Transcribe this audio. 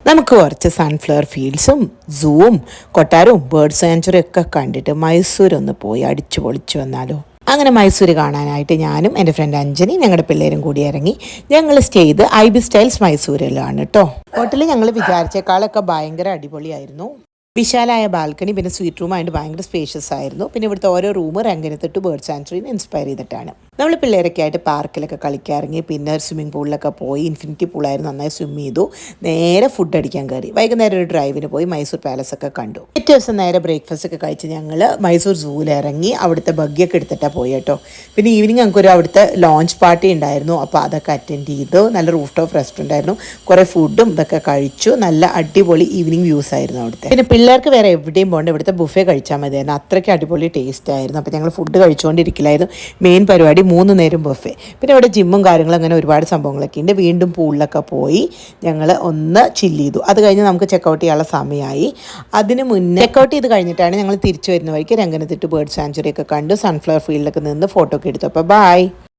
നമുക്ക് കുറച്ച് സൺഫ്ലവർ ഫീൽഡ്സും സൂവും കൊട്ടാരവും ബേർഡ് സാങ്ച്വറി ഒക്കെ കണ്ടിട്ട് മൈസൂർ ഒന്ന് പോയി അടിച്ചു പൊളിച്ചു വന്നാലോ. അങ്ങനെ മൈസൂർ കാണാനായിട്ട് ഞാനും എൻ്റെ ഫ്രണ്ട് അഞ്ജനി ഞങ്ങളുടെ പിള്ളേരും കൂടി ഇറങ്ങി. ഞങ്ങൾ സ്റ്റേ ചെയ്ത് IB സ്റ്റൈൽസ് മൈസൂരിലാണ് കേട്ടോ. ഹോട്ടലിൽ ഞങ്ങൾ വിചാരിച്ചേക്കാളൊക്കെ ഭയങ്കര അടിപൊളിയായിരുന്നു. വിശാലായ ബാൽക്കണി, പിന്നെ സ്വീറ്റ് റൂം ആയിട്ട് ഭയങ്കര സ്പേഷ്യസ് ആയിരുന്നു. പിന്നെ ഇവിടുത്തെ ഓരോ റൂം രംഗനത്തിട്ട് ബേർഡ് സാങ്ച്വറിനെ ഇൻസ്പയർ ചെയ്തിട്ടാണ്. നമ്മൾ പിള്ളേരൊക്കെ ആയിട്ട് പാർക്കിലൊക്കെ കളിക്കാറിങ്ങി, പിന്നെ സ്വിമ്മിംഗ് പൂളിലൊക്കെ പോയി. ഇൻഫിനിറ്റി പൂളായിരുന്നു, നന്നായി സ്വിം ചെയ്തു. നേരെ ഫുഡ് അടിക്കാൻ കയറി. വൈകുന്നേരം ഒരു ഡ്രൈവിന് പോയി മൈസൂർ പാലസ് ഒക്കെ കണ്ടു. പിറ്റേ ദിവസം നേരെ ബ്രേക്ക്ഫാസ്റ്റ് ഒക്കെ കഴിച്ച് ഞങ്ങൾ മൈസൂർ സൂവിൽ ഇറങ്ങി. അവിടുത്തെ ബഗ്ഗിയൊക്കെ എടുത്തിട്ടാണ് പോയി കേട്ടോ. പിന്നെ ഈവനിങ് ഞങ്ങൾക്കൊരു അവിടുത്തെ ലോഞ്ച് പാർട്ടി ഉണ്ടായിരുന്നു. അപ്പോൾ അതൊക്കെ അറ്റൻഡ് ചെയ്തു. നല്ല റൂഫ് ടോപ്പ് റെസ്റ്റോറൻ്റ് ആയിരുന്നു. കുറേ ഫുഡും ഇതൊക്കെ കഴിച്ചു. നല്ല അടിപൊളി ഈവനിങ് വ്യൂസ് ആയിരുന്നു അവിടുത്തെ. പിന്നെ പിള്ളേർക്ക് വേറെ എവിടെയും പോകേണ്ട, ഇവിടുത്തെ ബുഫേ കഴിച്ചാൽ മതിയായിരുന്നു. അത്രയ്ക്ക് അടിപൊളി ടേസ്റ്റ് ആയിരുന്നു. അപ്പോൾ ഞങ്ങൾ ഫുഡ് കഴിച്ചുകൊണ്ടിരിക്കില്ലായിരുന്നു. മെയിൻ പരിപാടി 3 നേരം ബുഫേ. പിന്നെ ഇവിടെ ജിമ്മും കാര്യങ്ങളും അങ്ങനെ ഒരുപാട് സംഭവങ്ങളൊക്കെ ഉണ്ട്. വീണ്ടും പൂളിലൊക്കെ പോയി ഞങ്ങൾ ഒന്ന് ചില്ല് ചെയ്തു. അത് കഴിഞ്ഞ് നമുക്ക് ചെക്കൗട്ട് ചെയ്യാനുള്ള സമയമായി. അതിന് മുന്നേ ചെക്കൗട്ട് ചെയ്ത് കഴിഞ്ഞിട്ടാണ് ഞങ്ങൾ തിരിച്ചു വരുന്ന വഴിക്ക് രംഗനത്തിട്ട് ബേർഡ് സാങ്ച്വറി ഒക്കെ കണ്ടു. സൺഫ്ലവർ ഫീൽഡിലൊക്കെ നിന്ന് ഫോട്ടോ ഒക്കെ എടുത്തു. അപ്പോൾ ബൈ.